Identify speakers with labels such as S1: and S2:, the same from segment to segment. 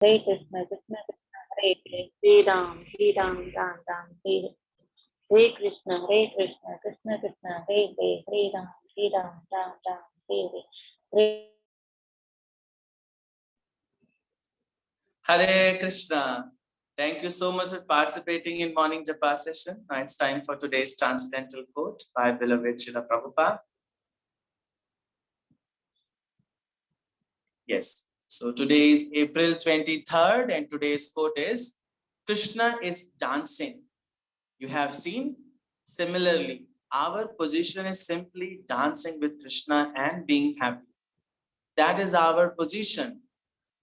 S1: Hare Krishna, Krishna Krishna, Hare Hare, Hare Ram, Ram Ram, Hare Hare. Hare Krishna, Krishna Krishna, Hare Hare, Hare Ram, Ram Ram, Hare Hare.
S2: Hare Krishna. Thank you so much for participating in morning Japa session. Now it's time for today's transcendental quote by beloved Srila Prabhupada. Yes. So today is April 23rd and today's quote is, Krishna is dancing. You have seen? Similarly, our position is simply dancing with Krishna and being happy. That is our position.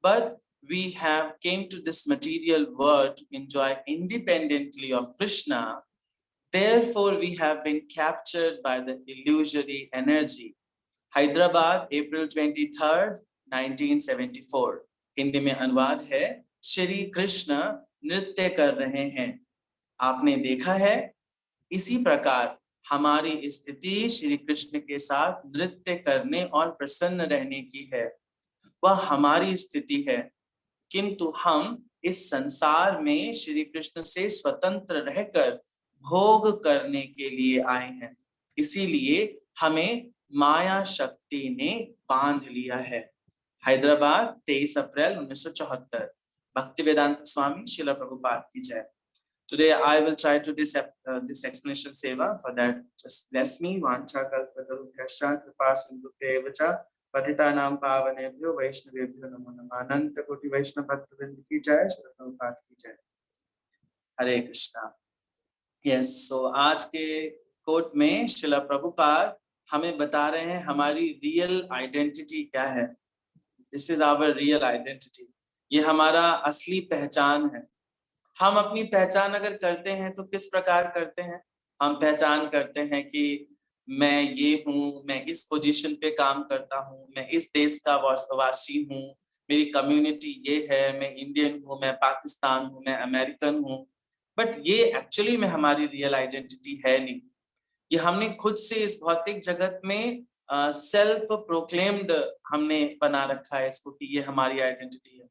S2: But we have came to this material world to enjoy independently of Krishna. Therefore, we have been captured by the illusory energy. Hyderabad, April 23rd, 1974. Hindi में अनुवाद है, श्री कृष्ण नृत्य कर रहे हैं। आपने देखा है, इसी प्रकार हमारी स्थिति श्री कृष्ण के साथ नृत्य करने और प्रसन्न रहने की है। वह हमारी स्थिति है, किंतु हम इस संसार में श्री कृष्ण से स्वतंत्र रहकर भोग करने के लिए आए हैं। इसीलिए हमें माया शक्ति ने बांध लिया है। हैदराबाद, 23 अप्रैल 1974। भक्तिवेदांत स्वामी श्रील प्रभुपाद की जय। Today I will try to this explanation seva. For that, just bless me. Vancha kalpatarubhyascha kripa sindhubhya evacha पतितानां पावनेभ्यो वैष्णवेभ्यो नमो नमः। अनंत कोटि वैष्णव भक्तवृंद की जय, श्रील प्रभुपाद की जय। हरे कृष्णा। यस, सो आज के कोट में श्रील प्रभुपाद हमें बता रहे हैं हमारी रियल आइडेंटिटी क्या है। This is our real identity. ये हमारा असली पहचान है। हम अपनी पहचान अगर करते हैं तो किस प्रकार करते हैं? हम पहचान करते हैं कि मैं ये हूँ, मैं इस पोजीशन पे काम करता हूँ, मैं इस देश का वासी हूँ, मेरी कम्युनिटी ये है, मैं इंडियन हूँ, मैं पाकिस्तान हूँ, मैं अमेरिकन हूँ। बट ये एक्चुअली में हमारी रियल आइडेंटिटी है नहीं। ये हमने खुद से इस भौतिक जगत में सेल्फ प्रोक्लेम्ड हमने बना रखा है इसको कि ये हमारी आइडेंटिटी है।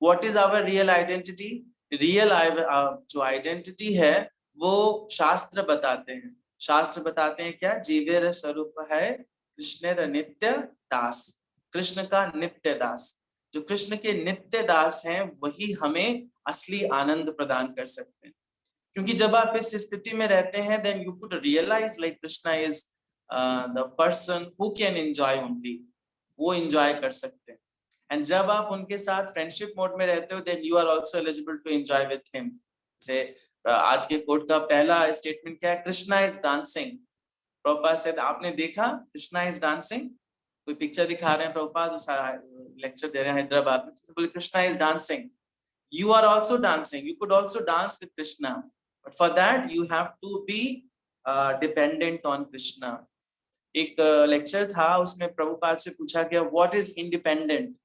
S2: What is our real identity? Real जो आइडेंटिटी है वो शास्त्र बताते हैं। शास्त्र बताते हैं क्या? जीवेर स्वरूप है कृष्ण नित्य दास। कृष्ण का नित्य दास, जो कृष्ण के नित्य दास हैं, वही हमें असली आनंद प्रदान कर सकते हैं। क्योंकि जब आप इस स्थिति में रहते हैं, then you could realize like Krishna is the person who can enjoy only, वो enjoy कर सकते हैं। एंड जब आप उनके साथ फ्रेंडशिप मोड में रहते हो, then you are also eligible to enjoy with him. से आज के कोट का पहला स्टेटमेंट क्या है? Krishna is dancing. प्रभुपाद से आपने देखा कृष्णा इज डांसिंग? कोई पिक्चर दिखा रहे हैं प्रभुपाद, लेक्चर दे रहे हैं हैदराबाद में, तो बोले Krishna is dancing. You are also dancing, you could also dance with Krishna, but for that you have to be dependent on Krishna. एक लेक्चर था, उसमें प्रभुपाद से पूछा गया व्हाट इज इंडिपेंडेंट।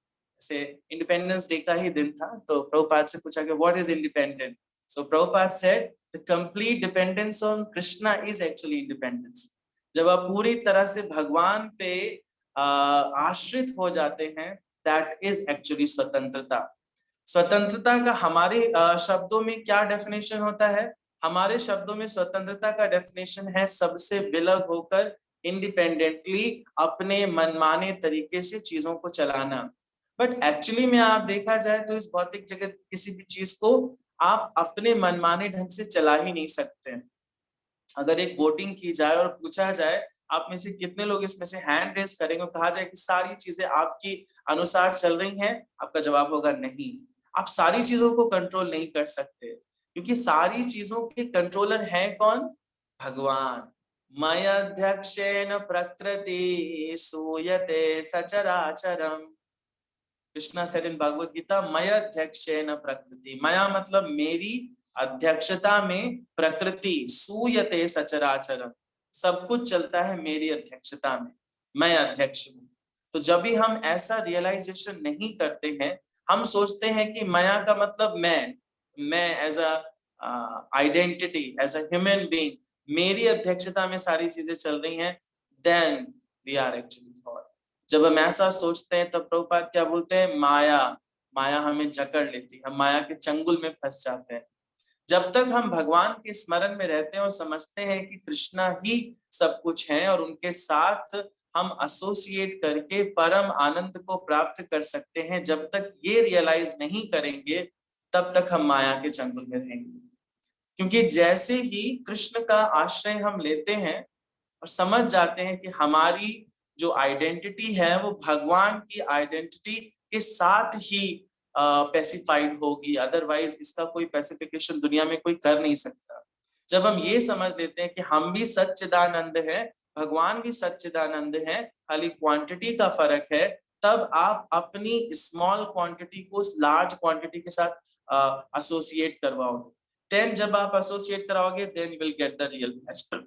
S2: से इंडिपेंडेंस डे का ही दिन था, तो प्रभुपाद से पूछा गया what is independent. So Prabhupada said the complete dependence on Krishna is actually independence. जब आप पूरी तरह से भगवान पे आश्रित हो जाते हैं, दैट इज एक्चुअली स्वतंत्रता। स्वतंत्रता का हमारे शब्दों में क्या डेफिनेशन होता है? हमारे शब्दों में स्वतंत्रता का डेफिनेशन है सबसे विलग होकर इंडिपेंडेंटली अपने मनमाने तरीके से चीजों को चलाना। बट एक्चुअली में आप देखा जाए तो इस भौतिक जगत किसी भी चीज को आप अपने मनमाने ढंग से चला ही नहीं सकते। अगर एक वोटिंग की जाए और पूछा जाए आप में से कितने लोग इसमें से हैंड रेज करेंगे, कहा जाए कि सारी चीजें आपकी अनुसार चल रही हैं, आपका जवाब होगा नहीं। आप सारी चीजों को कंट्रोल नहीं कर सकते, क्योंकि सारी चीजों के कंट्रोलर है कौन? भगवान। मयध्यक्षेण प्रकृति सूयते सचराचरम। कृष्णा सेड इन भगवत गीता, मयध्यक्षेण प्रकृति। मया मतलब मेरी अध्यक्षता में प्रकृति सूयते सचराचरम, सब कुछ चलता है मेरी अध्यक्षता में, मैं अध्यक्ष हूँ। तो जब भी हम ऐसा रियलाइजेशन नहीं करते हैं, हम सोचते हैं कि माया का मतलब मैं as a identity, as a human being, मेरी अध्यक्षता में सारी चीजें चल रही हैं, then we are actually for. जब हम ऐसा सोचते हैं तब प्रभुपाद क्या बोलते हैं? माया, माया हमें जकड़ लेती है, हम माया के चंगुल में फंस जाते हैं। जब तक हम भगवान के स्मरण में रहते हैं और समझते हैं कि कृष्णा ही सब कुछ है और उनके साथ हम एसोसिएट करके परम आनंद को प्राप्त कर सकते हैं, जब तक ये रियलाइज नहीं करेंगे तब तक हम माया के चंगुल में रहेंगे। क्योंकि जैसे ही कृष्ण का आश्रय हम लेते हैं और समझ जाते हैं कि हमारी जो आइडेंटिटी है वो भगवान की आइडेंटिटी के साथ ही पैसिफाइड होगी, अदरवाइज इसका कोई पैसिफिकेशन दुनिया में कोई कर नहीं सकता। जब हम ये समझ लेते हैं कि हम भी सच्चिदानंद है, भगवान भी सच्चिदानंद है, खाली क्वांटिटी का फर्क है, तब आप अपनी स्मॉल क्वांटिटी को लार्ज क्वांटिटी के साथ एसोसिएट करवाओगे। देन जब आप एसोसिएट कराओगे, then you will get the real pleasure.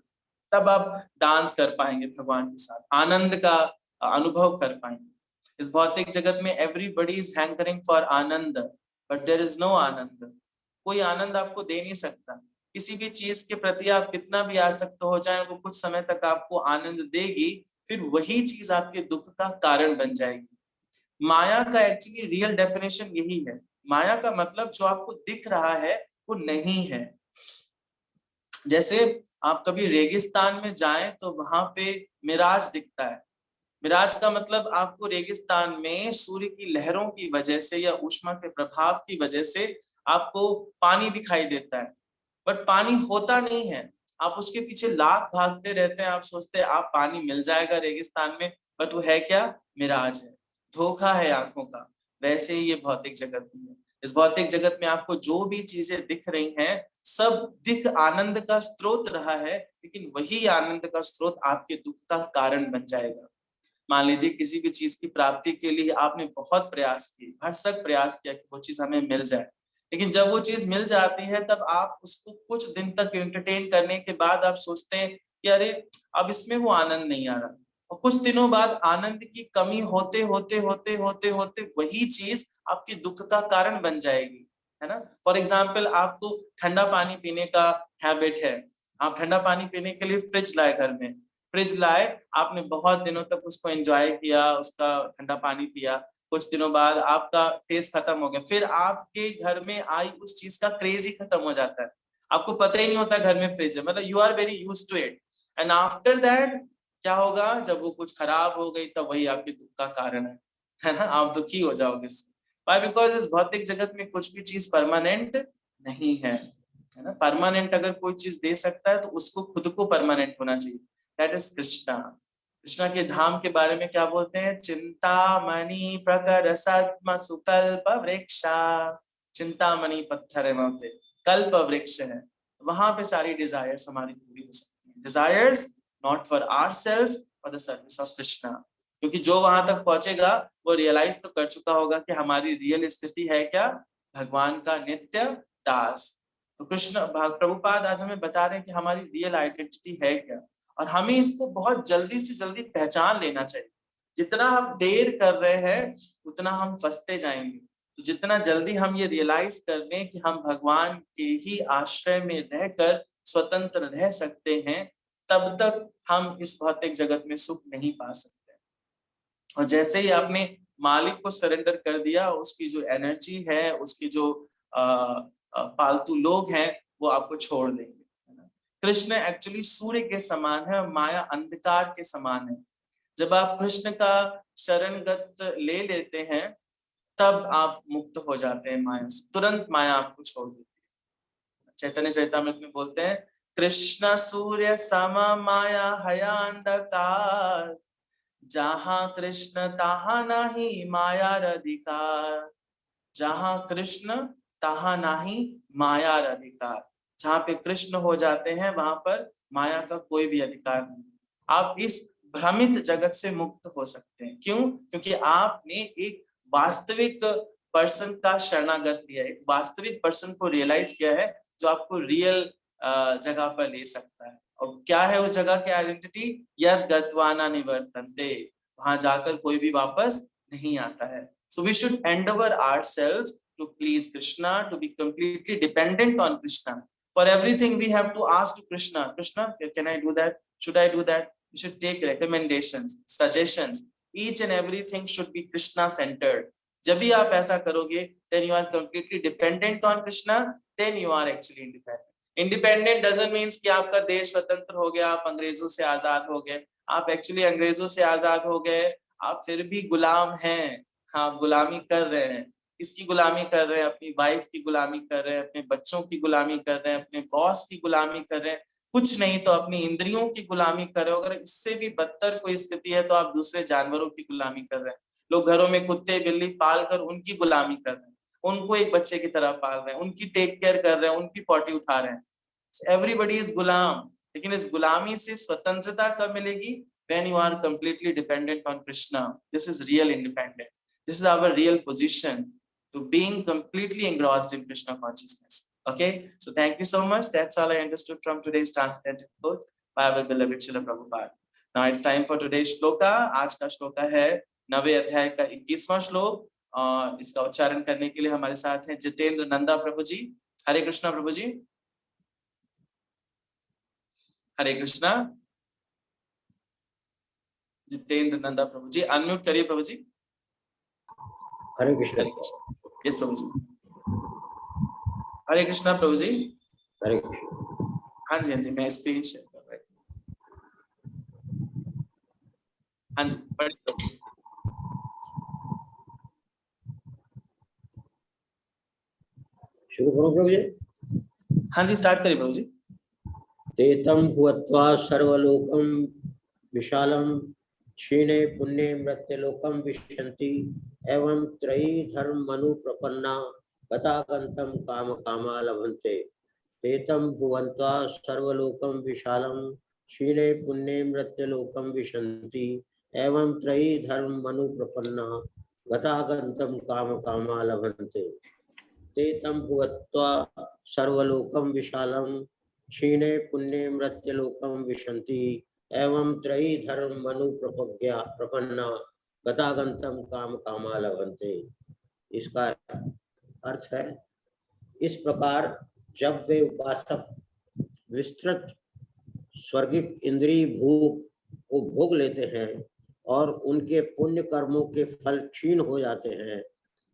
S2: तब आप डांस कर पाएंगे भगवान के साथ, आनंद का अनुभव कर पाएंगे। इस भौतिक जगत में everybody is hankering for anand, but there is no anand. कोई आनंद आपको दे नहीं सकता। किसी भी चीज के प्रति आप कितना भी आसक्त हो जाए, वो कुछ समय तक आपको आनंद देगी, फिर वही चीज आपके दुख का कारण बन जाएगी। माया का एक्चुअली रियल डेफिनेशन यही है। माया का मतलब जो आपको दिख रहा है वो नहीं है। जैसे आप कभी रेगिस्तान में जाएं तो वहां पे मिराज दिखता है। मिराज का मतलब आपको रेगिस्तान में सूर्य की लहरों की वजह से या ऊष्मा के प्रभाव की वजह से आपको पानी दिखाई देता है, बट पानी होता नहीं है। आप उसके पीछे लाख भागते रहते हैं, आप सोचते हैं आप पानी मिल जाएगा रेगिस्तान में, बट वो है क्या? मिराज है, धोखा है आंखों का। वैसे ही ये भौतिक जगत भी है। इस भौतिक जगत में आपको जो भी चीजें दिख रही हैं, सब दिख आनंद का स्रोत रहा है, लेकिन वही आनंद का स्रोत आपके दुख का कारण बन जाएगा। मान लीजिए किसी भी चीज की प्राप्ति के लिए आपने बहुत प्रयास किए, भरसक प्रयास किया कि वो चीज हमें मिल जाए, लेकिन जब वो चीज मिल जाती है तब आप उसको कुछ दिन तक एंटरटेन करने के बाद आप सोचते हैं कि अरे अब इसमें वो आनंद नहीं आ रहा, और कुछ दिनों बाद आनंद की कमी होते होते होते होते होते वही चीज आपके दुख का कारण बन जाएगी, है ना। फॉर एग्जाम्पल, आपको ठंडा पानी पीने का हैबिट है, आप ठंडा पानी पीने के लिए फ्रिज लाए घर में, फ्रिज लाए, आपने बहुत दिनों तक उसको एंजॉय किया, उसका ठंडा पानी पिया, कुछ दिनों बाद आपका टेस्ट खत्म हो गया, फिर आपके घर में आई उस चीज का क्रेज ही खत्म हो जाता है, आपको पता ही नहीं होता घर में फ्रिज है, मतलब you are very used to it, and after that क्या होगा, जब वो कुछ खराब हो गई तब वही आपके दुख का कारण है ना, आप दुखी हो जाओगे। Why? बिकॉज इस भौतिक जगत में कुछ भी चीज परमानेंट नहीं है ना। परमानेंट अगर कोई चीज दे सकता है तो उसको खुद को परमानेंट होना चाहिए। That is Krishna. कृष्णा के धाम के बारे में क्या बोलते हैं? चिंतामणि प्रकर सत्म सुकल्प वृक्षा। चिंतामणि पत्थर है, वहां पे कल्प वृक्ष है, वहां पे सारी डिजायर्स हमारी पूरी हो सकती है। Desires not for ourselves, for the service of Krishna. क्योंकि जो वहां तक पहुंचेगा वो रियलाइज तो कर चुका होगा कि हमारी रियल स्थिति है क्या? भगवान का नित्य दास। तो कृष्ण प्रभुपाद आज हमें बता रहे हैं कि हमारी रियल आइडेंटिटी है क्या, और हमें इसको बहुत जल्दी से जल्दी पहचान लेना चाहिए। जितना हम देर कर रहे हैं उतना हम फंसते जाएंगे। तो जितना जल्दी हम ये रियलाइज कर लें कि हम भगवान के ही आश्रय में रहकर स्वतंत्र रह सकते हैं, तब तक हम इस भौतिक जगत में सुख नहीं पा सकते। और जैसे ही आपने मालिक को सरेंडर कर दिया, उसकी जो एनर्जी है, उसकी जो पालतू लोग हैं, वो आपको छोड़ देंगे। कृष्ण एक्चुअली सूर्य के समान है, माया अंधकार के समान है। जब आप कृष्ण का शरणगत ले लेते हैं तब आप मुक्त हो जाते हैं माया से, तुरंत माया आपको छोड़ देती है। चैतन्य चैतामृत में बोलते हैं, कृष्ण सूर्य सम माया हया अंधकार, जहां कृष्ण तहां नहीं माया अधिकार। जहां कृष्ण तहां नहीं माया अधिकार। जहां पे कृष्ण हो जाते हैं वहां पर माया का कोई भी अधिकार नहीं। आप इस भ्रमित जगत से मुक्त हो सकते हैं। क्यों? क्योंकि आपने एक वास्तविक पर्सन का शरणागत लिया है, एक वास्तविक पर्सन को रियलाइज किया है जो आपको रियल जगह पर ले सकता है। और क्या है उस जगह की आइडेंटिटी? यद गत्वाना निवर्तन्ते, वहां जाकर कोई भी वापस नहीं आता है। So we should endeavor ourselves to please Krishna, to be completely dependent on Krishna. For everything we have to ask to Krishna. Krishna, can I do that? Should I do that? We should take recommendations, suggestions. Each and everything should be Krishna centered. जब भी आप ऐसा करोगे, then you are completely dependent on Krishna, then you are actually independent. Independent doesn't means कि आपका देश स्वतंत्र हो गया, आप अंग्रेजों से आजाद हो गए. आप एक्चुअली अंग्रेजों से आजाद हो गए, आप फिर भी गुलाम हैं. आप गुलामी कर रहे हैं. किसकी गुलामी कर रहे हैं? अपनी वाइफ की गुलामी कर रहे हैं, अपने बच्चों की गुलामी कर रहे हैं, अपने बॉस की गुलामी कर रहे हैं, कुछ नहीं तो अपनी इंद्रियों की गुलामी कर रहे हो. अगर इससे भी बदतर कोई स्थिति है तो आप दूसरे जानवरों की गुलामी कर रहे हैं. लोग घरों में कुत्ते बिल्ली पाल कर उनकी गुलामी कर रहे हैं, उनको एक बच्चे की तरह पाल रहे हैं, उनकी टेक केयर कर रहे हैं, उनकी पॉटी उठा रहे हैं. एवरीबडी इज गुलाम. लेकिन इस गुलामी से स्वतंत्रता कब मिलेगी? when you are completely dependent on Krishna. This is real independence. This is our real position to being completely engrossed in Krishna consciousness. Okay, so thank you so much. That's all I understood from today's translated quote by our beloved Srila Prabhupada. Now it's time for today's shloka. आज का श्लोका है 9वें अध्याय का 21वां श्लोक. इसका उच्चारण करने के लिए हमारे साथ हैं जितेंद्र नंदा प्रभु जी. हरे कृष्णा प्रभु जी. हरे कृष्णा. जितेंद्र नंदा प्रभु जी अनम्यूट करिए प्रभु जी.
S3: हरे कृष्ण.
S2: यस प्रभु जी. हरे कृष्णा प्रभु जी.
S3: हरे कृष्ण.
S2: हाँ जी, हाँ जी, मैं स्क्रीन शेयर कर रहा हूँ. हाँ जी, पढ़िए प्रभु जी.
S3: शुरू करो प्रभु जी.
S2: हाँ जी, स्टार्ट करिए प्रभु जी.
S3: तेतम हुत्वा सर्वलोकम विशालम क्षीणे पुण्ये मृत्युलोकम विशन्ति एवं त्रयी धर्म मनु प्रपन्ना गतागंतम काम कामा लभन्ते. तेतम भुवन्त्वा सर्वलोकम विशालम क्षीणे पुण्ये मृत्युलोकम विशन्ति एवं त्रयी धर्म मनु प्रपन्ना गतागंतम काम कामा लभन्ते. तेतम भुवत्वा सर्वलोकम विशालम क्षीणे पुण्ये मृत्युलोकम विशन्ति एवं त्रयी धर्म मनु प्रपन्ना गतागंतम काम कामा लभन्ते. इसका अर्थ है, इस प्रकार जब वे उपासक विस्तृत स्वर्गिक इंद्रिय भोग को भोग लेते हैं और उनके पुण्य कर्मों के फल क्षीण हो जाते हैं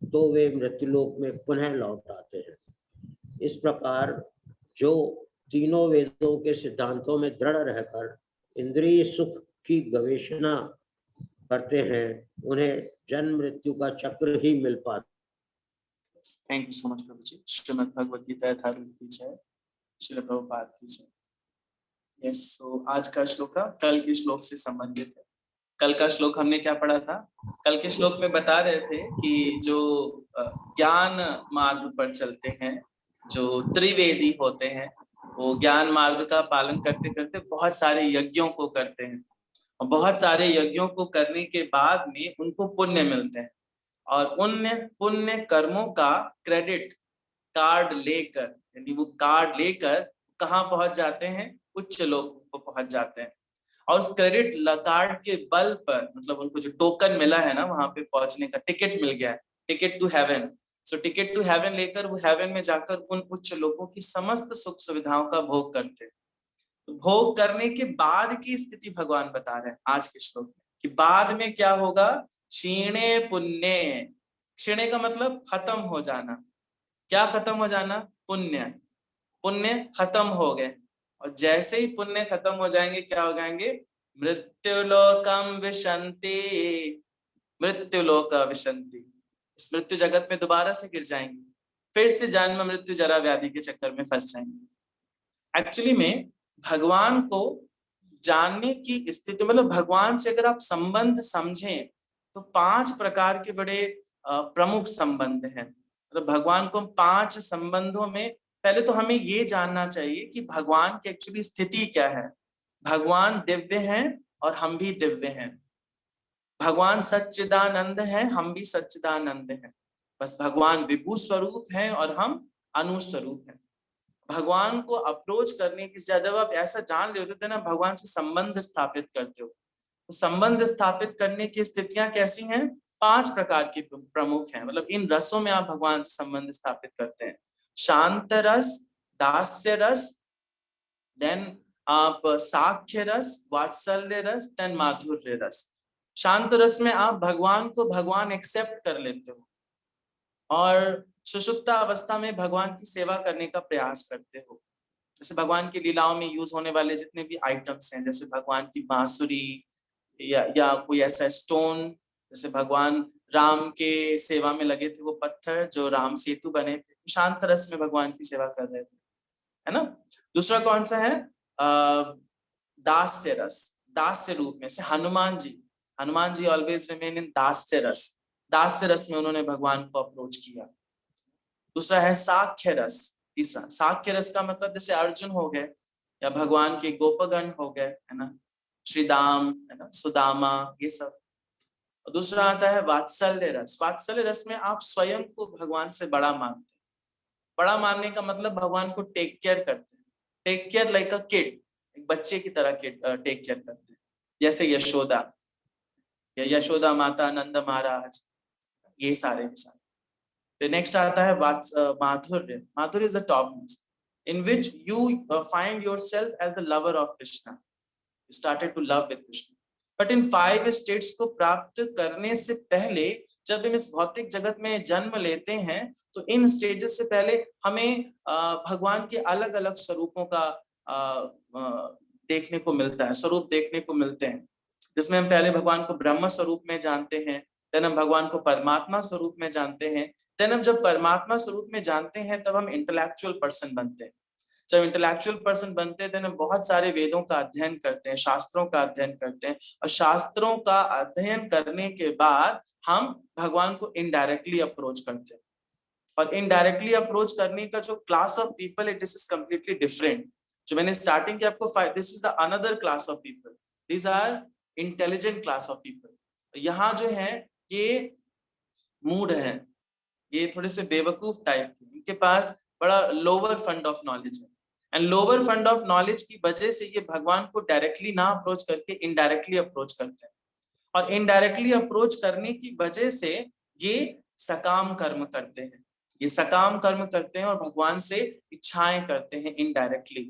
S3: तो वे मृत्युलोक में पुनः लौट आते हैं. इस प्रकार जो तीनों वेदों के सिद्धांतों में दृढ़ रहकर इंद्रिय सुख की गवेषणा करते हैं उन्हें जन्म मृत्यु का चक्र ही मिल पाता.
S2: थैंक यू सो मच प्रभु जी. श्रीमद् भगवद गीता यथारूप की जय. श्रील प्रभुपाद की जय. यस, सो आज का श्लोक कल के श्लोक से संबंधित है. कल का श्लोक हमने क्या पढ़ा था? कल के श्लोक में बता रहे थे कि जो ज्ञान मार्ग पर चलते हैं, जो त्रिवेदी होते हैं, वो ज्ञान मार्ग का पालन करते करते बहुत सारे यज्ञों को करते हैं और बहुत सारे यज्ञों को करने के बाद में उनको पुण्य मिलते हैं और उन पुण्य कर्मों का क्रेडिट कार्ड लेकर, यानी वो कार्ड लेकर कहाँ पहुंच जाते हैं? उच्च लोक को पहुंच जाते हैं. और उस क्रेडिट कार्ड के बल पर, मतलब उनको जो टोकन मिला है ना, वहां पे पहुंचने का टिकट मिल गया है, ticket to heaven. So ticket to heaven लेकर वो हेवन में जाकर उन उच्च लोगों की समस्त सुख सुविधाओं का भोग करते हैं. तो भोग करने के बाद की स्थिति भगवान बता रहे हैं आज के श्लोक में कि बाद में क्या होगा? क्षीणे पुण्य. क्षीणे का मतलब खत्म हो जाना. क्या खत्म हो जाना? पुण्य. पुण्य खत्म हो गए और जैसे ही पुण्य खत्म हो जाएंगे क्या हो जाएंगे? मृत्युलोकम विशन्ति. मृत्युलोक विशन्ति. इस मृत्यु जगत में दोबारा से गिर जाएंगे, फिर से जन्म मृत्यु जरा व्याधि के चक्कर में फंस जाएंगे. एक्चुअली में भगवान को जानने की स्थिति, मतलब भगवान से अगर आप संबंध समझें तो 5 प्रकार के बड़े प्रमुख संबंध हैं. मतलब भगवान को 5 संबंधों में पहले तो हमें ये जानना चाहिए कि भगवान की एक्चुअली स्थिति क्या है. भगवान दिव्य हैं और हम भी दिव्य हैं. भगवान सच्चिदानंद है, हम भी सच्चिदानंद हैं. बस भगवान विभू स्वरूप हैं और हम अनुस्वरूप हैं. भगवान को अप्रोच करने की, जब आप ऐसा जान लेते ना, भगवान से संबंध स्थापित करते हो, तो संबंध स्थापित करने की स्थितियां कैसी हैं? 5 प्रकार की प्रमुख हैं. मतलब इन रसों में आप भगवान से संबंध स्थापित करते हैं. शांत रस, दास्य रस, देन आप साख्य रस, वात्सल्य रस, देन माधुर्य रस. शांत रस में आप भगवान को भगवान एक्सेप्ट कर लेते हो. और सुषुप्ता अवस्था में भगवान की सेवा करने का प्रयास करते हो। जैसे भगवान की लीलाओं में यूज होने वाले जितने भी आइटम्स हैं, जैसे भगवान की बांसुरी या कोई ऐसा स्टोन, जैसे भगवान राम के सेवा में लगे थे वो पत्थर जो राम सेतु बने थे, शांत रस में भगवान की सेवा कर रहे थे, है ना। दूसरा कौन सा है? दास्य रस, दास्य रूप में से Hanuman ji always remain in दास्य रस, दास्य रस में उन्होंने भगवान को अप्रोच किया। दूसरा है साख्य रस। तीसरा साख्य रस का मतलब जैसे अर्जुन हो गए या भगवान के गोपगण हो गए, है ना, श्रीदाम, है ना, सुदामा, ये सब। और दूसरा आता है वात्सल्य रस। वात्सल्य रस में आप स्वयं को भगवान से बड़ा मानते हैं। बड़ा मानने का मतलब भगवान को टेक केयर करते हैं, take care like a kid, एक बच्चे की तरह टेक केयर करते हैं, जैसे यशोदा या यशोदा माता, नंद महाराज, ये सारे के सारे। The next आता है माधुर्य। माधुर्य is the topmost, in which you find yourself as the lover of Krishna. You started to love with Krishna. But in 5 states को प्राप्त करने से पहले, जब हम इस भौतिक जगत में जन्म लेते हैं, तो इन स्टेजेस से पहले हमें भगवान के अलग अलग स्वरूपों का देखने को मिलता है, स्वरूप देखने को मिलते हैं, जिसमें हम पहले भगवान को ब्रह्म स्वरूप में जानते हैं, देन हम भगवान को परमात्मा स्वरूप में जानते हैं, देन हम जब परमात्मा स्वरूप में जानते हैं तब हम इंटेलेक्चुअल पर्सन बनते हैं। जब इंटेलेक्चुअल पर्सन बनते हैं देन हम बहुत सारे वेदों का अध्ययन करते हैं, शास्त्रों का अध्ययन करते हैं, और शास्त्रों का अध्ययन करने के बाद हम भगवान को इनडायरेक्टली अप्रोच करते हैं। और इनडायरेक्टली अप्रोच करने का जो क्लास ऑफ पीपल है, दिस इज कंप्लीटली डिफरेंट। जो मैंने स्टार्टिंग की आपको this is the another class of people, these are intelligent class of people. यहाँ जो है ये मूड है, ये थोड़े से बेवकूफ टाइप के, इनके पास बड़ा लोअर फंड ऑफ नॉलेज है, and lower fund of knowledge की वजह से ये भगवान को डायरेक्टली ना अप्रोच करके इनडायरेक्टली अप्रोच करते हैं, और इनडायरेक्टली अप्रोच करने की वजह से ये सकाम कर्म करते हैं, ये सकाम कर्म करते हैं और भगवान से इच्छाएं करते हैं इनडायरेक्टली।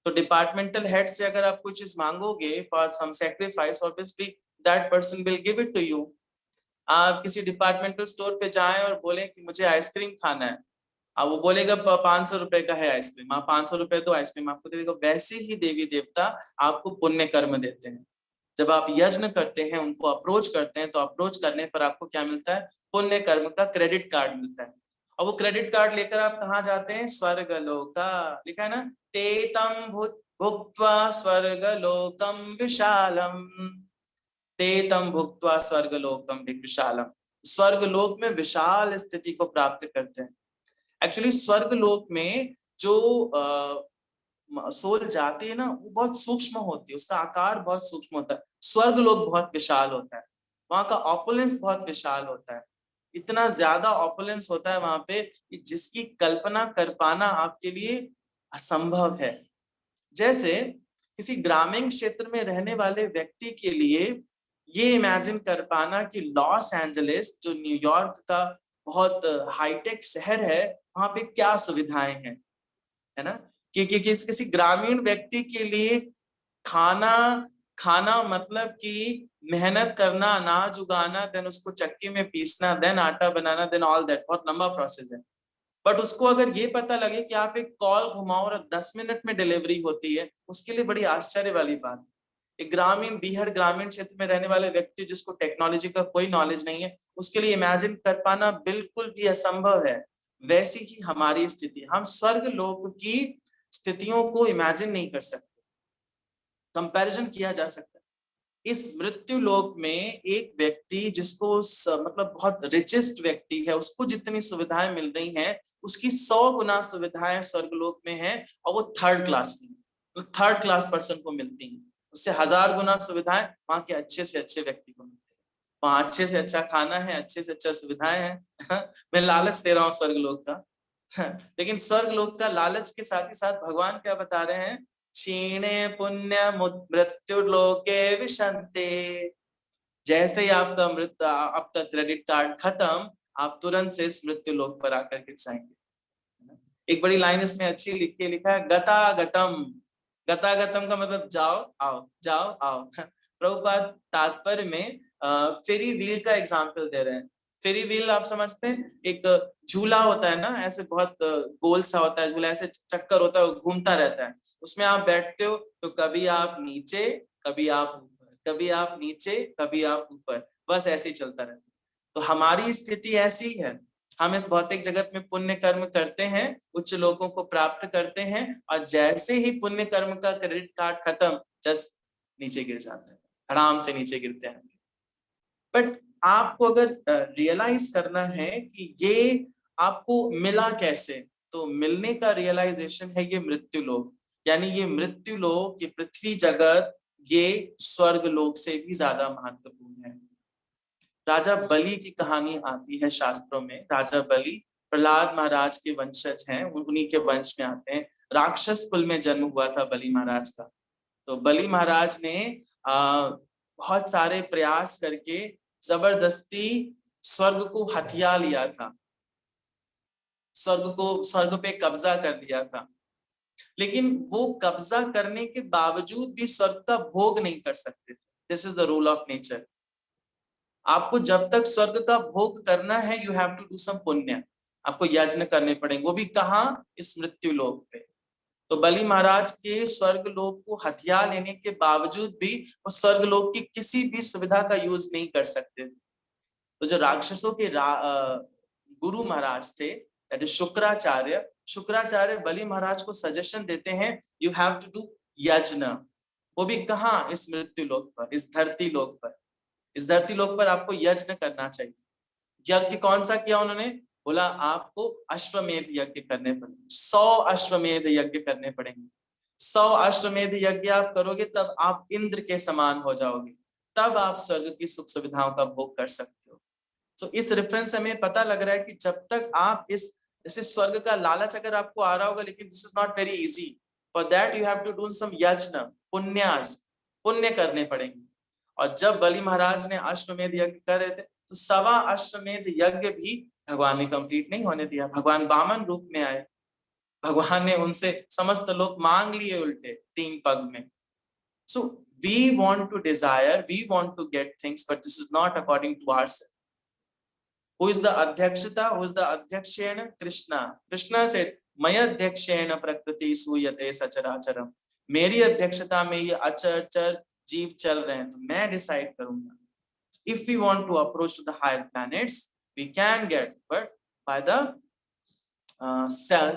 S2: तो डिपार्टमेंटल हेड से अगर आप कुछ चीज मांगोगे for some sacrifice, obviously that person will give it to you. आप किसी डिपार्टमेंटल स्टोर पे जाएं और बोले कि मुझे आइसक्रीम खाना है, अब वो बोलेगा 500 रुपए का है आइसक्रीम, आप 500 रुपए दो, आइसक्रीम आपको दे देगा। वैसे ही देवी देवता आपको पुण्य कर्म देते हैं। जब आप यज्ञ करते हैं, उनको अप्रोच करते हैं, तो अप्रोच करने पर आपको क्या मिलता है? पुण्य कर्म का क्रेडिट कार्ड मिलता है। और वो क्रेडिट कार्ड लेकर आप कहाँ जाते हैं? स्वर्ग लोका, लिखा है ना, तेतम भुक्त्वा स्वर्ग लोकम विशालम, तेतम भुक्त्वा स्वर्ग लोकम विशालम। स्वर्ग लोक में विशाल स्थिति को प्राप्त करते हैं। एक्चुअली स्वर्ग लोक में जो सोल जाती है ना, वो बहुत सूक्ष्म होती है, उसका आकार बहुत सूक्ष्म होता है। स्वर्ग लोक बहुत विशाल होता है, वहां का ऑपुलेंस बहुत विशाल होता है, इतना ज्यादा ऑपुलेंस होता है वहां पे कि जिसकी कल्पना कर पाना आपके लिए असंभव है। जैसे किसी ग्रामीण क्षेत्र में रहने वाले व्यक्ति के लिए ये इमेजिन कर पाना कि लॉस एंजलिस, जो न्यूयॉर्क का बहुत हाईटेक शहर है, वहां पे क्या सुविधाएं हैं, है ना, कि किसी ग्रामीण व्यक्ति के लिए खाना खाना मतलब कि मेहनत करना, अनाज उगाना, देन उसको चक्की में पीसना, देन आटा बनाना, देन ऑल दैट, बहुत लंबा प्रोसेस है। बट उसको अगर ये पता लगे कि आप एक कॉल घुमाओ और 10 मिनट में डिलीवरी होती है, उसके लिए बड़ी आश्चर्य वाली बात है। एक ग्रामीण बीहड़ ग्रामीण क्षेत्र में रहने वाले व्यक्ति जिसको टेक्नोलॉजी का कोई नॉलेज नहीं है, उसके लिए इमेजिन कर पाना बिल्कुल भी असंभव है। वैसी ही हमारी स्थिति, हम स्वर्ग लोक की स्थितियों को इमेजिन नहीं कर सकते, कंपैरिजन किया जा सकता है। इस मृत्यु लोक में एक व्यक्ति जिसको मतलब बहुत रिचेस्ट व्यक्ति है, उसको जितनी सुविधाएं मिल रही हैं, उसकी 100 गुना सुविधाएं स्वर्गलोक में हैं, और वो थर्ड क्लास की, तो थर्ड क्लास पर्सन को मिलती हैं। उससे 1000 गुना सुविधाएं वहां के अच्छे से अच्छे व्यक्ति को मिलती है। वहां अच्छे से अच्छा खाना है, अच्छे से अच्छा सुविधाएं हैं। मैं लालच दे रहा हूँ स्वर्गलोक का, लेकिन स्वर्गलोक का लालच के साथ ही साथ भगवान क्या बता रहे हैं? क्षीणे पुण्य मृत्यु लोके विशन्ते। जैसे ही आपका क्रेडिट कार्ड खत्म, आप तुरंत से इस मृत्यु लोक पर आकर के जाएंगे। एक बड़ी लाइन इसमें अच्छी लिखा है, गतागतम। गतागतम का मतलब जाओ आओ, जाओ आओ। प्रभुपाद तात्पर्य में फेरी व्हील का एग्जाम्पल दे रहे हैं। फेरी व्हील आप समझते हैं, एक झूला होता है ना, ऐसे बहुत गोल सा होता है झूला, ऐसे चक्कर होता है, घूमता रहता है, उसमें आप बैठते हो तो कभी आप नीचे, कभी आप ऊपर, कभी आप नीचे, कभी आप ऊपर, बस ऐसे ही चलता रहता है। तो हमारी स्थिति ऐसी है, हम इस भौतिक जगत में पुण्य कर्म करते हैं, उच्च लोगों को प्राप्त करते हैं, और जैसे ही पुण्य कर्म का क्रेडिट कार्ड खत्म, जस्ट नीचे गिर जाते हैं, आराम से नीचे गिरते हैं। बट आपको अगर रियलाइज करना है कि ये आपको मिला कैसे, तो मिलने का रियलाइजेशन है ये मृत्यु लोक, यानी ये मृत्यु लोक, ये पृथ्वी जगत, ये स्वर्ग लोक से भी ज्यादा महत्वपूर्ण है। राजा बलि की कहानी आती है शास्त्रों में। राजा बलि प्रहलाद महाराज के वंशज हैं, उन्हीं के वंश में आते हैं। राक्षस कुल में जन्म हुआ था बलि महाराज का। तो बलि महाराज ने बहुत सारे प्रयास करके जबरदस्ती स्वर्ग को हथिया लिया था, स्वर्ग पे कब्जा कर लिया था। लेकिन वो कब्जा करने के बावजूद भी स्वर्ग का भोग नहीं कर सकते थे। This is the rule of nature. आपको जब तक स्वर्ग का भोग करना है, you have to do some पुण्य, आपको यज्ञ करने पड़ेंगे, वो भी कहाँ, इस मृत्यु लोक पे। तो बलि महाराज के स्वर्ग लोक को हथिया लेने के बावजूद भी वो स्वर्ग लोक की किसी भी सुविधा का यूज नहीं कर सकते। तो जो राक्षसों के गुरु महाराज थे, दैट इज शुक्राचार्य, शुक्राचार्य बलि महाराज को सजेशन देते हैं, यू हैव टू डू यज्ञ, वो भी कहाँ, इस मृत्यु लोक पर, इस धरती लोक पर। इस धरती लोक पर आपको यज्ञ करना चाहिए। यज्ञ कौन सा किया उन्होंने? बोला आपको अश्वमेध यज्ञ करने पड़ेंगे, 100 अश्वमेध यज्ञ करने पड़ेंगे। 100 अश्वमेध यज्ञ आप करोगे तब आप इंद्र के समान हो जाओगे, तब आप स्वर्ग की सुख सुविधाओं का भोग कर सकते हो। तो इस रेफरेंस से हमें पता लग रहा है कि जब तक आप इस, जैसे स्वर्ग का लालच अगर आपको आ रहा होगा, लेकिन this is not very easy, for that you have to do some यज्ञ, पुण्यास, पुण्य करने पड़ेंगे। और जब बलि महाराज ने अश्वमेध यज्ञ कर रहे थे, तो 1.25 अश्वमेध यज्ञ भी भगवान ने कंप्लीट नहीं होने दिया। भगवान वामन रूप में आए, भगवान ने उनसे समस्त लोग मांग लिए उल्टे 3 पग में। So we want to desire, we want to get things, but this is not according to ourselves. Who is the adhyakshata? Who is the adhyakshena? Krishna. Krishna said, मयध्यक्षेण प्रकृति सूयते सचराचरम। मेरी अध्यक्षता में ये अचर जीव चल रहे हैं, तो मैं डिसाइड करूंगा। If we want to approach to the higher planets, we can get, but by the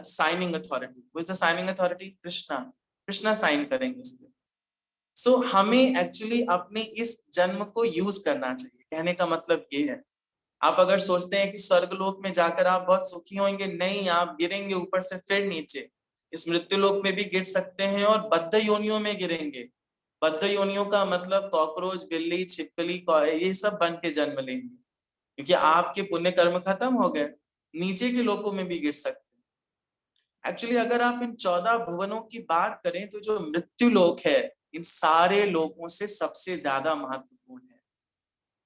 S2: signing authority. Who is the signing authority? Krishna. Krishna sign करेंगे इस पे। So हमें एक्चुअली अपने इस जन्म को यूज करना चाहिए। कहने का मतलब ये है, आप अगर सोचते हैं कि स्वर्गलोक में जाकर आप बहुत सुखी होंगे, नहीं, आप गिरेंगे ऊपर से फिर नीचे। इस मृत्यु लोक में भी गिर सकते हैं और बद्ध योनियों में गिरेंगे। बद्ध योनियों का मतलब कॉकरोच, बिल्ली, छिपकली, ये सब बन के जन्म लेंगे, क्योंकि आपके पुण्य कर्म खत्म हो गए। नीचे के लोकों में भी गिर सकते हैं। एक्चुअली अगर आप इन 14 भुवनों की बात करें, तो जो मृत्यु लोक है, इन सारे लोकों से सबसे ज्यादा महत्वपूर्ण है,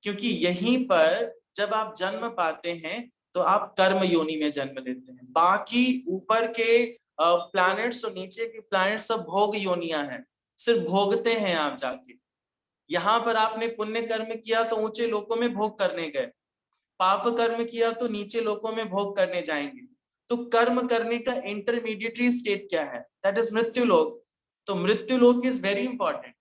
S2: क्योंकि यहीं पर जब आप जन्म पाते हैं तो आप कर्म योनि में जन्म लेते हैं। बाकी ऊपर के प्लैनेट्स और नीचे के प्लैनेट्स सब भोग योनियां हैं, सिर्फ भोगते हैं आप जाके। यहाँ पर आपने पुण्य कर्म किया तो ऊंचे लोकों में भोग करने गए, पाप कर्म किया तो नीचे लोकों में भोग करने जाएंगे। तो कर्म करने का इंटरमीडिएटरी स्टेट क्या है? दैट इज मृत्यु लोक। तो मृत्यु लोक इज वेरी इंपॉर्टेंट।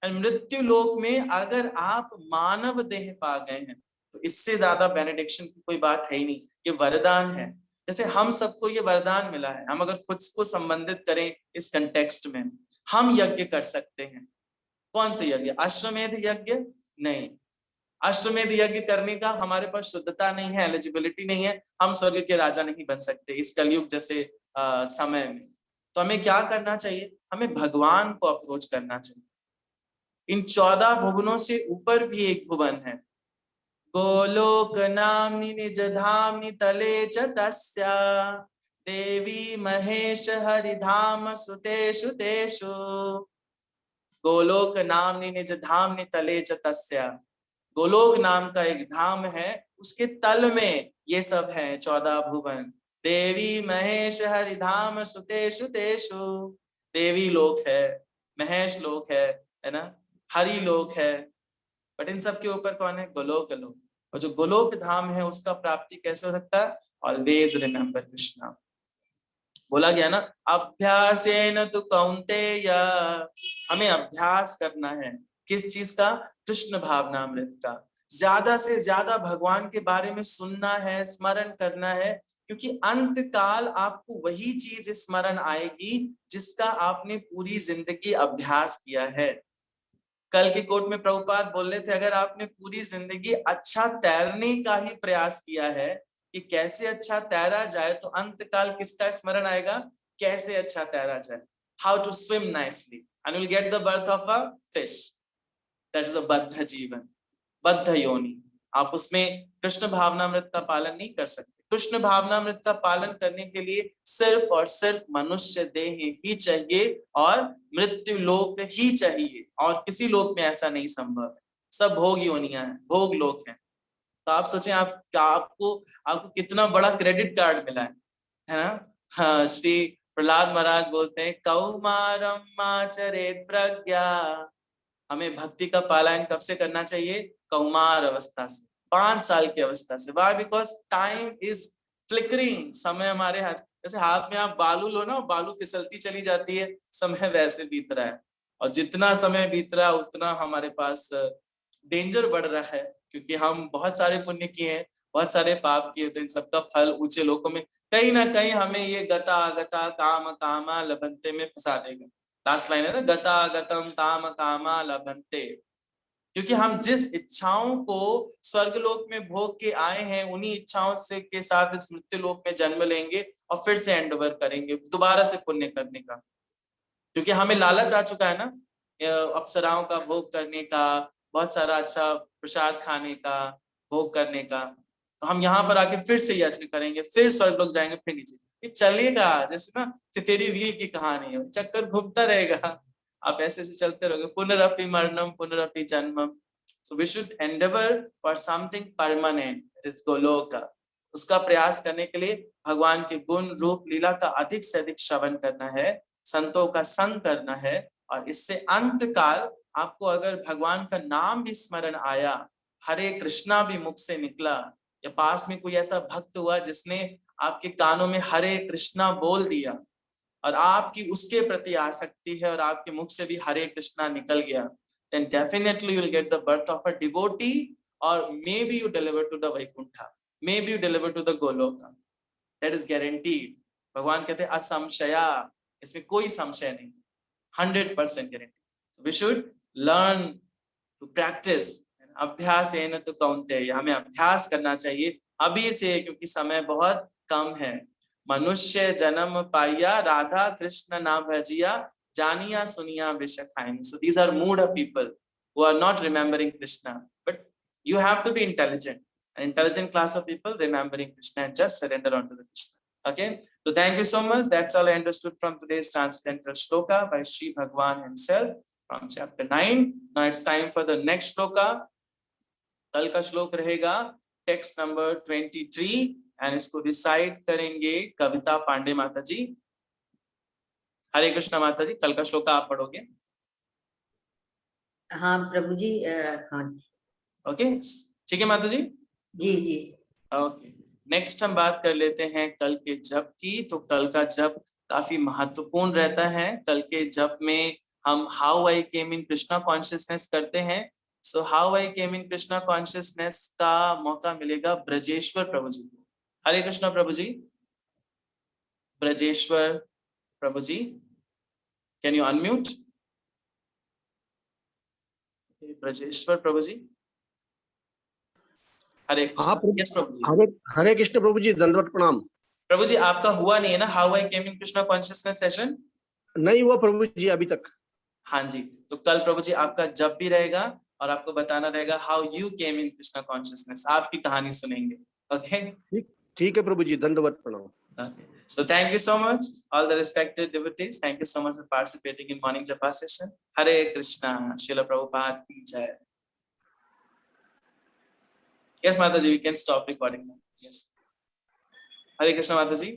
S2: एंड मृत्यु लोक में अगर आप मानव देह पा गए हैं, तो इससे ज्यादा बेनेडिक्शन की कोई बात है ही नहीं। ये वरदान है। जैसे हम सबको ये वरदान मिला है, हम अगर खुद को संबंधित करें इस कंटेक्स्ट में, हम यज्ञ कर सकते हैं। कौन से यज्ञ? अश्वमेध यज्ञ नहीं। अश्वमेध यज्ञ करने का हमारे पास शुद्धता नहीं है, एलिजिबिलिटी नहीं है, हम स्वर्ग के राजा नहीं बन सकते इस कलयुग जैसे समय में। तो हमें क्या करना चाहिए? हमें भगवान को अप्रोच करना चाहिए। इन 14 भुवनों से ऊपर भी एक भुवन है, गोलोक नाम्नि निज धाम्नि तले च तस्या देवी महेश हरिधाम सुतेषु तेषु। गोलोक नाम्नि निज धाम्नि तले च तस्या, गोलोक नाम का एक धाम है, उसके तल में ये सब है 14 भुवन। देवी महेश हरिधाम सुतेषु तेषु। देवी लोक है, महेश लोक है ना, हरि लोक है, बट इन सब के ऊपर कौन है? गोलोक लोक। और जो गोलोक धाम है उसका प्राप्ति कैसे हो सकता है? Always remember Krishna. बोला गया ना, अभ्यासेन तु कौन्तेय, हमें अभ्यास करना है किस चीज का? कृष्ण भावनामृत का। ज्यादा से ज्यादा भगवान के बारे में सुनना है, स्मरण करना है, क्योंकि अंत काल आपको वही चीज स्मरण आएगी जिसका आपने पूरी जिंदगी अभ्यास किया है। कल के कोट में प्रभुपाद बोल रहे थे, अगर आपने पूरी जिंदगी अच्छा तैरने का ही प्रयास किया है कि कैसे अच्छा तैरा जाए, तो अंत काल किसका स्मरण आएगा? कैसे अच्छा तैरा जाए, how to swim nicely and will get the birth of a fish. That is a बद्ध जीवन, बद्ध योनि। आप उसमें कृष्ण भावनामृत का पालन नहीं कर सकते। कृष्ण भावनामृत का पालन करने के लिए सिर्फ और सिर्फ मनुष्य देह ही चाहिए और मृत्यु लोक ही चाहिए, और किसी लोक में ऐसा नहीं संभव है। सब भोग योनियां हैं, भोग लोक हैं। तो आप सोचें, आपको कितना बड़ा क्रेडिट कार्ड मिला है ना? हाँ, श्री प्रहलाद महाराज बोलते हैं, कौमारम आचरेत प्रज्ञा। हमें भक्ति का पालन कब से करना चाहिए? कौमार अवस्था से, 5 साल की अवस्था से। Why? Because time is flickering. समय हमारे हाथ, जैसे हाथ में आप बालू लो ना, बालू फिसलती चली जाती है, समय वैसे बीत रहा है। और जितना समय बीत रहा है उतना हमारे पास डेंजर बढ़ रहा है, क्योंकि हम बहुत सारे पुण्य किए हैं, बहुत सारे पाप किए, तो इन सबका फल ऊंचे लोकों में कहीं ना कहीं हमें ये गता गता काम कामा लभंते में फंसा देगा। लास्ट लाइन है ना, गता गतम काम कामा लभंते। क्योंकि हम जिस इच्छाओं को स्वर्गलोक में भोग के आए हैं, उन्हीं इच्छाओं से के साथ इस मृत्यु लोक में जन्म लेंगे और फिर से एंडोवर करेंगे दोबारा से पुण्य करने का। क्योंकि हमें लालच आ चुका है ना, अप्सराओं का भोग करने का, बहुत सारा अच्छा प्रसाद खाने का, भोग करने का। तो हम यहाँ पर आके फिर से यज्ञ करेंगे, फिर स्वर्गलोक जाएंगे, फिर नीचे। ये चलेगा, जैसे ना तेरी व्हील की कहानी है, चक्कर घूमता रहेगा। आप ऐसे ऐसे चलते रहोगे, पुनरअपि मरणम पुनरअपि जन्मम। So we should endeavour for something permanent, is Golok. उसका प्रयास करने के लिए भगवान के गुण रूप लीला का अधिक से अधिक श्रवण करना है, संतों का संग करना है। और इससे अंत काल आपको अगर भगवान का नाम भी स्मरण आया, हरे कृष्णा भी मुख से निकला, या पास में कोई ऐसा भक्त हुआ जिसने आपके कानों में हरे कृष्णा बोल दिया, और आपकी उसके प्रति आसक्ति है और आपके मुख से भी हरे कृष्णा निकल गया, then definitely you will get the birth of a devotee, or maybe you deliver to the Vaikuntha, maybe you deliver to the Goloka. That is guaranteed. भगवान कहते हैं असंशया, इसमें कोई संशय नहीं, 100% guarantee. So we should learn to practice. अभ्यासेन तु कौन्तेय, हमें अभ्यास करना चाहिए अभी से, क्योंकि समय बहुत कम है। मनुष्य जन्म पाया, राधा कृष्ण ना भजिया, जानिया सुनिया विष खाइन। So these are mood people who are not remembering Krishna, but you have to be intelligent. An intelligent class of people remembering Krishna and just surrender onto the Krishna. Okay, so thank you so much. That's all I understood from today's transcendental shloka by Sri Bhagwan himself from chapter 9. Now it's time for the next shloka. कल का श्लोक रहेगा text number 23 and इसको recite करेंगे कविता पांडे माता जी। हरे कृष्णा माता जी, कल का श्लोक आप पढ़ोगे?
S4: हाँ प्रभु जी, हाँ।
S2: ओके, ठीक है माता जी।
S4: जी जी
S2: ओके, नेक्स्ट हम बात कर लेते हैं कल के जप की। तो कल का जप काफी महत्वपूर्ण रहता है। कल के जप में हम how I came in Krishna consciousness करते हैं। So how I came in Krishna consciousness का मौका मिलेगा ब्रजेश्वर प्रभु जी को। हरे कृष्णा प्रभु जी, Brajeshwar Prabhu ji, can you unmute? Brajeshwar Prabhu ji, Hare Krishna. Yes प्रभु जी।
S5: हरे कृष्ण प्रभु जी, दंडवत प्रणाम।
S2: प्रभु जी आपका हुआ नहीं है ना how I came in Krishna consciousness session?
S5: नहीं हुआ प्रभु जी अभी तक।
S2: हाँ जी, तो कल प्रभु जी आपका जब भी रहेगा और आपको बताना रहेगा how you came in Krishna consciousness, आपकी कहानी सुनेंगे। ओके,
S5: ठीक है प्रभु जी, दंडवत प्रणाम।
S2: Okay. So thank you so much, all the respected devotees. Thank you so much for participating in morning japa session. Hare Krishna, Srila Prabhupada ki jai. Yes, Mataji, we can stop recording now. Yes. Hare Krishna, Mataji.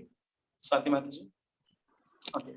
S2: Swati Mataji. Okay.